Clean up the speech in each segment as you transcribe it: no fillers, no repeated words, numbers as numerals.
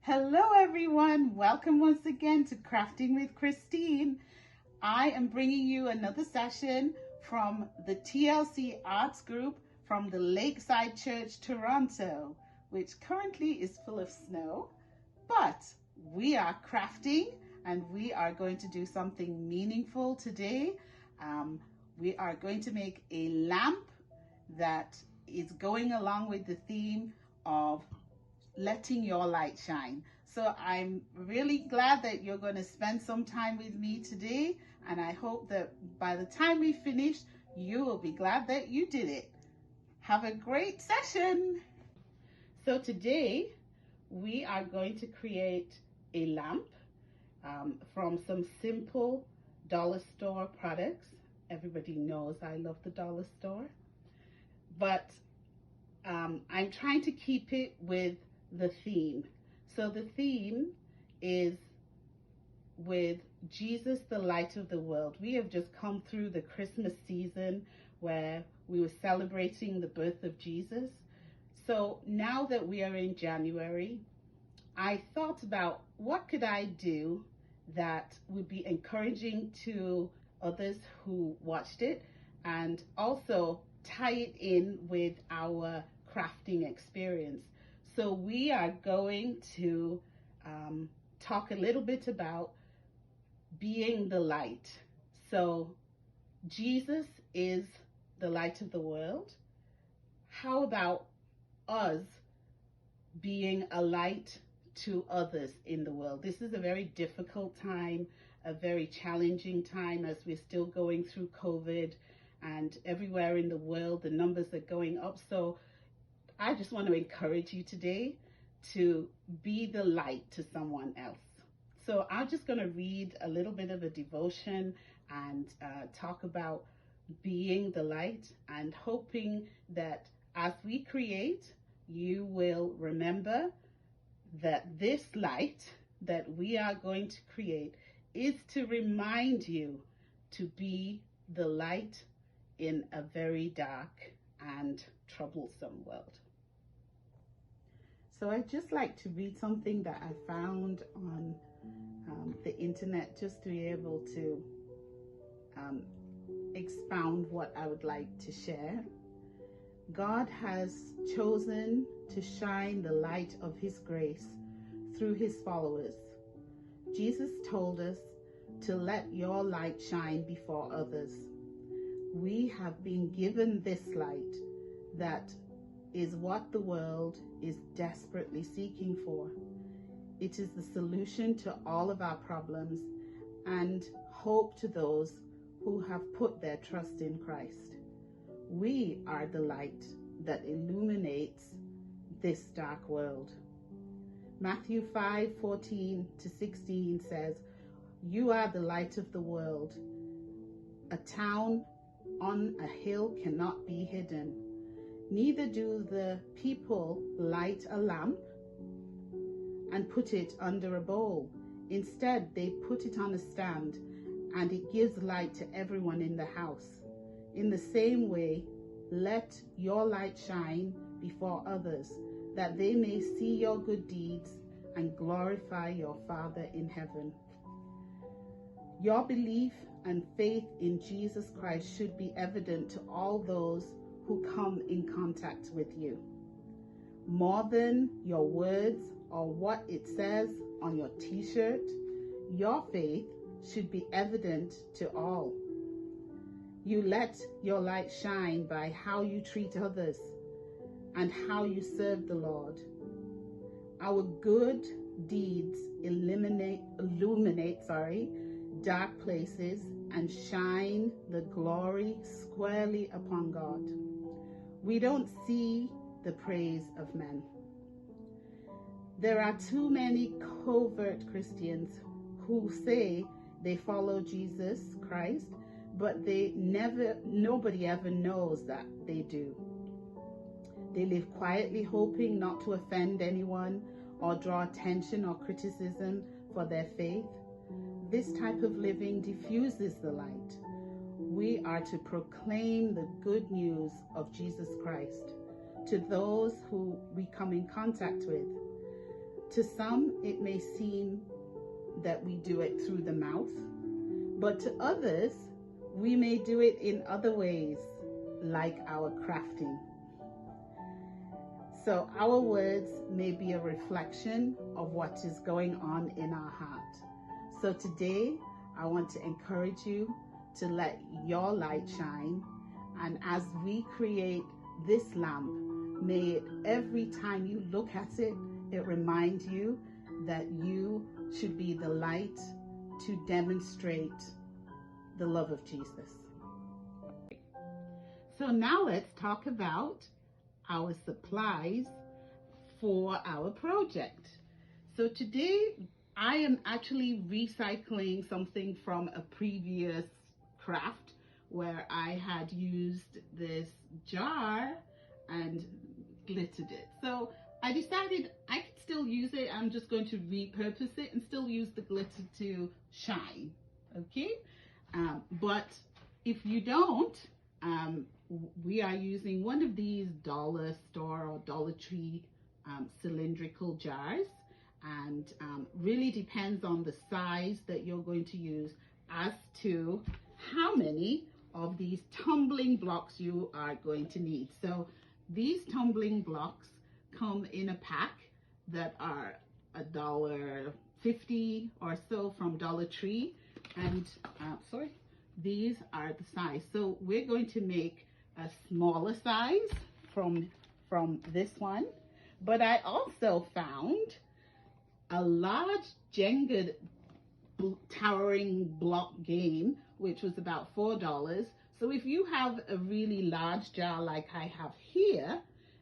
Hello everyone, welcome once again to Crafting with Christine. I am bringing you another session from the TLC Arts group from the Lakeside Church, Toronto, which currently is full of snow, but we are crafting and we are going to do something meaningful today. We are going to make a lamp that is going along with the theme of letting your light shine. So I'm really glad that you're going to spend some time with me today, and I hope that by the time we finish, you will be glad that you did it. Have a great session. So today we are going to create a lamp from some simple dollar store products. Everybody knows I love the dollar store, but I'm trying to keep it with the theme. So the theme is with Jesus, the light of the world. We have just come through the Christmas season where we were celebrating the birth of Jesus. So now that we are in January, I thought about what could I do that would be encouraging to others who watched it, and also tie it in with our crafting experience. So we are going to talk a little bit about being the light. So Jesus is the light of the world. How about us being a light to others in the world? This is a very difficult time, a very challenging time, as we're still going through COVID, and everywhere in the world the numbers are going up. So I just want to encourage you today to be the light to someone else. So I'm just going to read a little bit of a devotion and talk about being the light, and hoping that as we create, you will remember that this light that we are going to create is to remind you to be the light in a very dark and troublesome world. So I'd just like to read something that I found on the internet, just to be able to expound what I would like to share. God has chosen to shine the light of His grace through His followers. Jesus told us to let your light shine before others. We have been given this light that is what the world is desperately seeking for. It is the solution to all of our problems and hope to those who have put their trust in Christ. We are the light that illuminates this dark world. Matthew 5:14-16 says, "You are the light of the world. A town on a hill cannot be hidden. Neither do the people light a lamp and put it under a bowl. Instead, they put it on a stand, and it gives light to everyone in the house. In the same way, let your light shine before others, that they may see your good deeds and glorify your Father in heaven." Your belief and faith in Jesus Christ should be evident to all those who come in contact with you. More than your words or what it says on your t-shirt, your faith should be evident to all. You let your light shine by how you treat others and how you serve the Lord. Our good deeds illuminate dark places and shine the glory squarely upon God. We don't see the praise of men. There are too many covert Christians who say they follow Jesus Christ, but nobody ever knows that they do. They live quietly, hoping not to offend anyone or draw attention or criticism for their faith. This type of living diffuses the light. We are to proclaim the good news of Jesus Christ to those who we come in contact with. To some, it may seem that we do it through the mouth, but to others, we may do it in other ways, like our crafting. So our words may be a reflection of what is going on in our heart. So today, I want to encourage you to let your light shine. And as we create this lamp, may it, every time you look at it, it reminds you that you should be the light to demonstrate the love of Jesus. So now let's talk about our supplies for our project. So today I am actually recycling something from a previous craft where I had used this jar and glittered it. So I decided I could still use it. I'm just going to repurpose it and still use the glitter to shine, okay? But if you don't, we are using one of these dollar store or Dollar Tree cylindrical jars, and really depends on the size that you're going to use as to how many of these tumbling blocks you are going to need. So these tumbling blocks come in a pack that are $1.50 or so from Dollar Tree, and these are the size. So we're going to make a smaller size from this one, but I also found a large Jenga towering block game, which was about $4. So if you have a really large jar like I have here,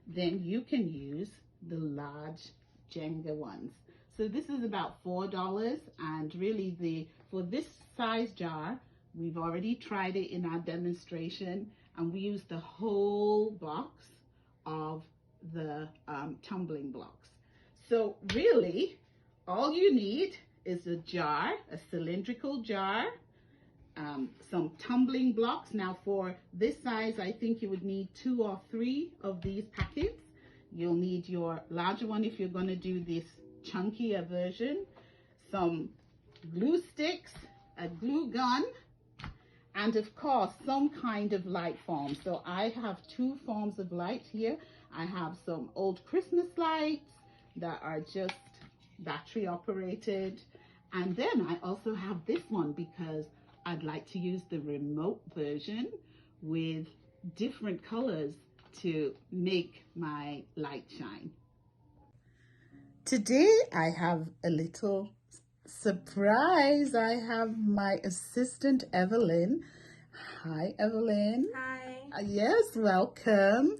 then you can use the large Jenga ones. So this is about $4, and really for this size jar, we've already tried it in our demonstration, and we used the whole box of the tumbling blocks. So really, all you need is a jar, a cylindrical jar, some tumbling blocks. Now for this size, I think you would need 2 or 3 of these packets. You'll need your larger one if you're going to do this chunkier version, some glue sticks, a glue gun, and of course some kind of light form. So I have 2 forms of light here. I have some old Christmas lights that are just battery operated, and then I also have this one because I'd like to use the remote version with different colors to make my light shine. Today I have a little surprise. I have my assistant Evelyn. Hi Evelyn. Hi. Yes, welcome.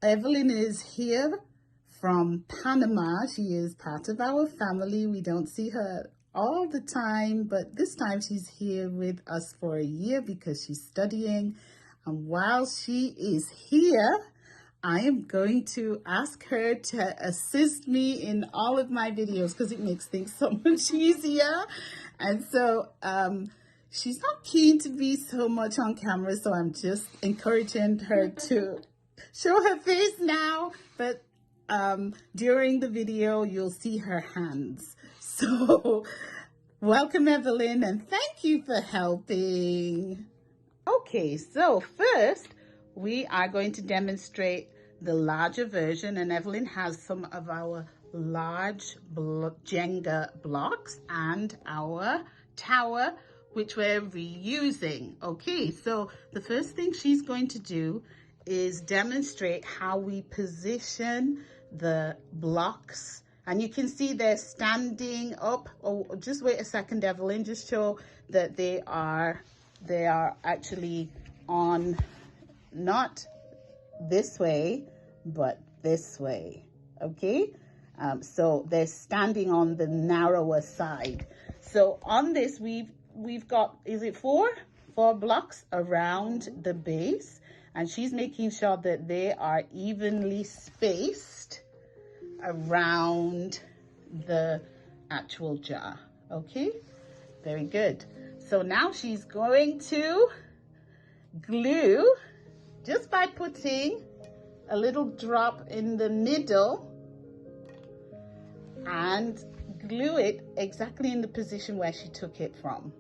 Evelyn is here from Panama. She is part of our family. We don't see her all the time, but this time she's here with us for a year because she's studying. And while she is here, I am going to ask her to assist me in all of my videos because it makes things so much easier. And so she's not keen to be so much on camera, so I'm just encouraging her to show her face now, but during the video you'll see her hands. So welcome Evelyn, and thank you for helping. Okay, so first we are going to demonstrate the larger version, and Evelyn has some of our large Jenga blocks and our tower, which we're reusing. Okay, so the first thing she's going to do is demonstrate how we position the blocks, and you can see they're standing up. Oh, just wait a second, Evelyn, just show that they are actually on, not this way but this way. Okay, so they're standing on the narrower side. So on this we've got, is it four blocks around the base, and she's making sure that they are evenly spaced around the actual jar. Okay, very good. So now she's going to glue just by putting a little drop in the middle and glue it exactly in the position where she took it from.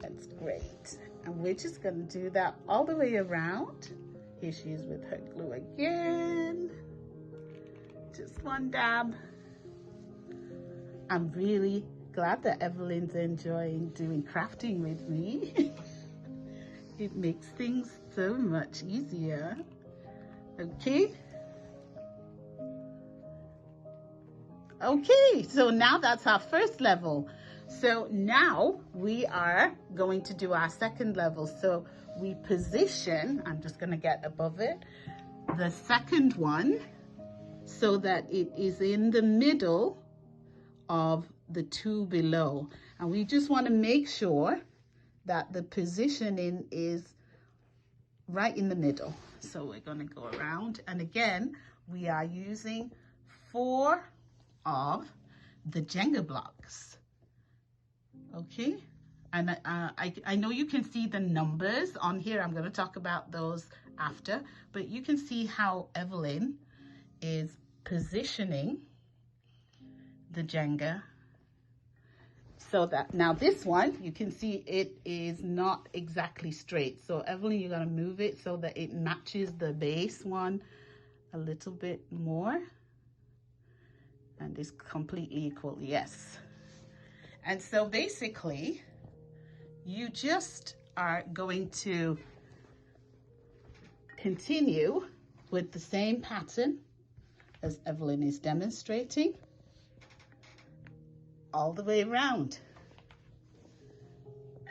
That's great. And we're just going to do that all the way around. Here she is with her glue again. Just one dab. I'm really glad that Evelyn's enjoying doing crafting with me. It makes things so much easier. Okay. Okay, so now that's our first level. So now we are going to do our second level. So we position, I'm just going to get above it, the second one so that it is in the middle of the two below. And we just want to make sure that the positioning is right in the middle. So we're going to go around, and again we are using 4 of the Jenga blocks. Okay, and I know you can see the numbers on here. I'm going to talk about those after, but you can see how Evelyn is positioning the Jenga so that now this one, you can see it is not exactly straight. So Evelyn, you're going to move it so that it matches the base one a little bit more, and is completely equal. Yes. And so basically you just are going to continue with the same pattern as Evelyn is demonstrating all the way around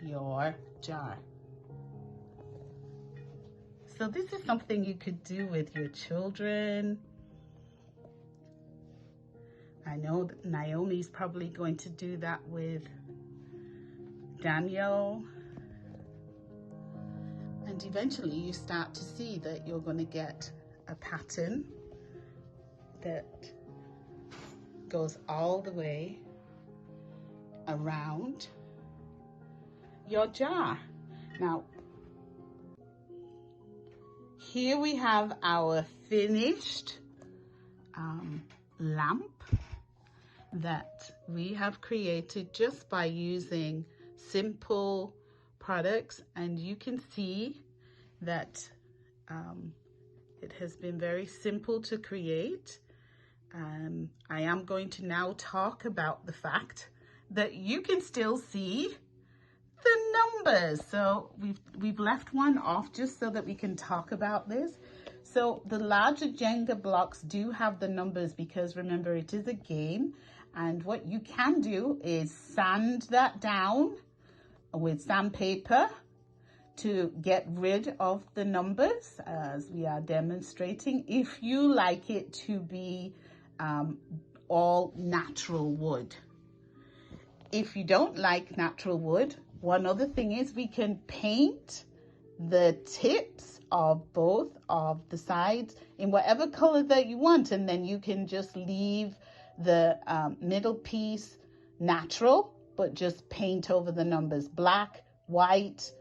your jar. So this is something you could do with your children. I know that Naomi's probably going to do that with Daniel. And eventually you start to see that you're going to get a pattern that goes all the way around your jar. Now, here we have our finished lamp that we have created just by using simple products, and you can see that it has been very simple to create. I am going to now talk about the fact that you can still see the numbers. So we've left one off just so that we can talk about this. So the larger Jenga blocks do have the numbers because remember, it is a game, and what you can do is sand that down with sandpaper to get rid of the numbers as we are demonstrating, if you like it to be all natural wood. If you don't like natural wood, one other thing is we can paint the tips of both of the sides in whatever color that you want, and then you can just leave the middle piece natural, but just paint over the numbers, black, white,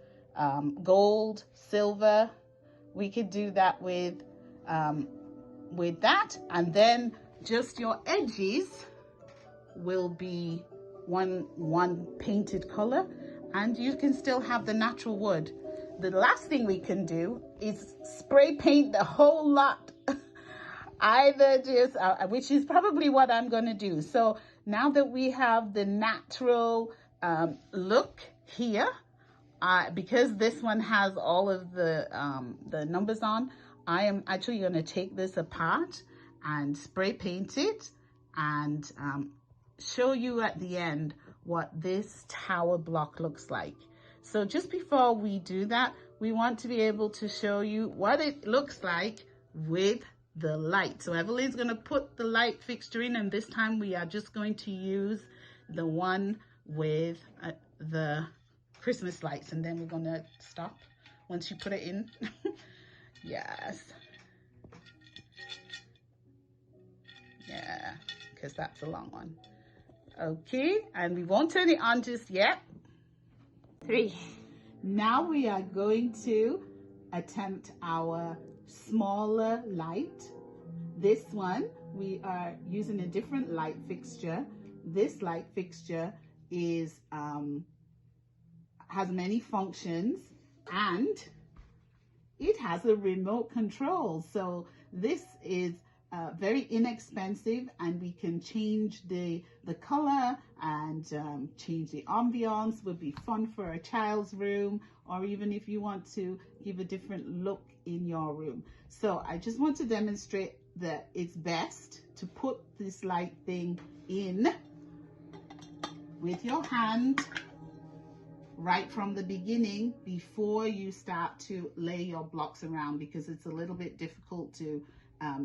gold, silver. We could do that with that, and then just your edges will be one painted color, and you can still have the natural wood. The last thing we can do is spray paint the whole lot. Either just, which is probably what I'm going to do. So now that we have the natural look here, because this one has all of the numbers on, I am actually going to take this apart and spray paint it and show you at the end what this tower block looks like. So just before we do that, we want to be able to show you what it looks like with the light. So Evelyn's going to put the light fixture in, and this time we are just going to use the one with the Christmas lights, and then we're going to stop once you put it in. Yes. Yeah, because that's a long one. Okay, and we won't turn it on just yet. 3. Now we are going to attempt our smaller light. This one we are using a different light fixture. This light fixture is has many functions, and it has a remote control. So this is very inexpensive, and we can change the color and change the ambiance. Would be fun for a child's room, or even if you want to give a different look in your room. So I just want to demonstrate that it's best to put this light thing in with your hand right from the beginning before you start to lay your blocks around, because it's a little bit difficult to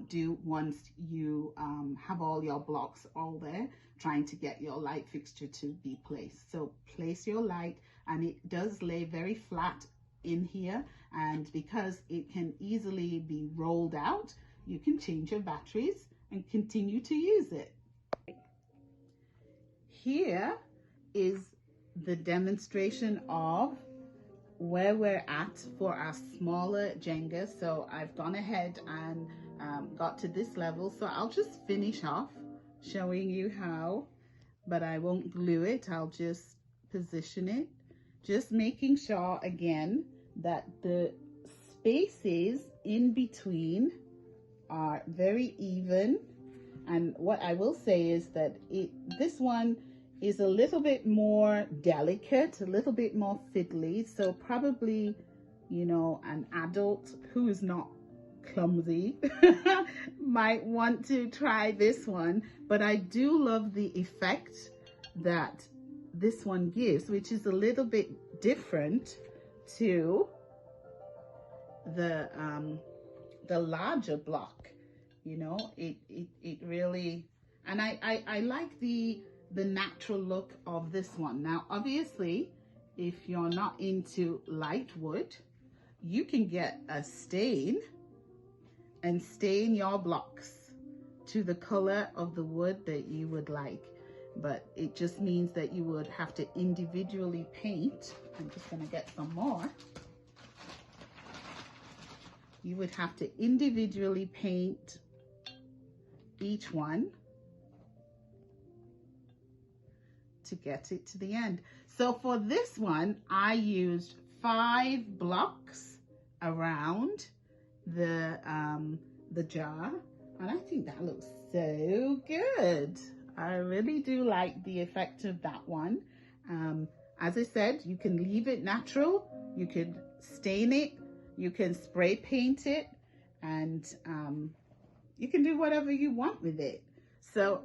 do once you have all your blocks all there, trying to get your light fixture to be placed. So place your light, and it does lay very flat in here, and because it can easily be rolled out, you can change your batteries and continue to use it. Here is the demonstration of where we're at for our smaller Jenga. So I've gone ahead and got to this level, so I'll just finish off showing you how, but I won't glue it. I'll just position it, just making sure again that the spaces in between are very even. And what I will say is that this one is a little bit more delicate, a little bit more fiddly. So probably, you know, an adult who is not clumsy might want to try this one. But I do love the effect that this one gives, which is a little bit different to the larger block. You know, it really, and I like the natural look of this one. Now obviously, if you're not into light wood, you can get a stain and stain your blocks to the color of the wood that you would like, but it just means that you would have to individually paint. I'm just going to get some more. You would have to individually paint each one to get it to the end. So for this one, I used 5 blocks around the jar, and I think that looks so good. I really do like the effect of that one. As I said, you can leave it natural, you could stain it, you can spray paint it, and you can do whatever you want with it. So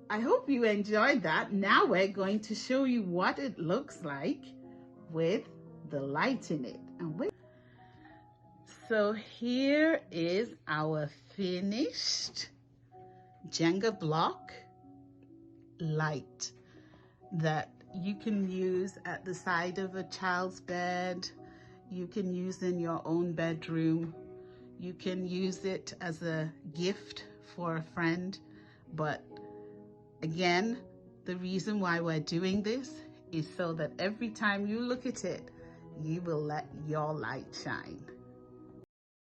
I hope you enjoyed that. Now we're going to show you what it looks like with the light in it. So here is our finished Jenga block light that you can use at the side of a child's bed. You can use in your own bedroom. You can use it as a gift for a friend. But again, the reason why we're doing this is so that every time you look at it, you will let your light shine.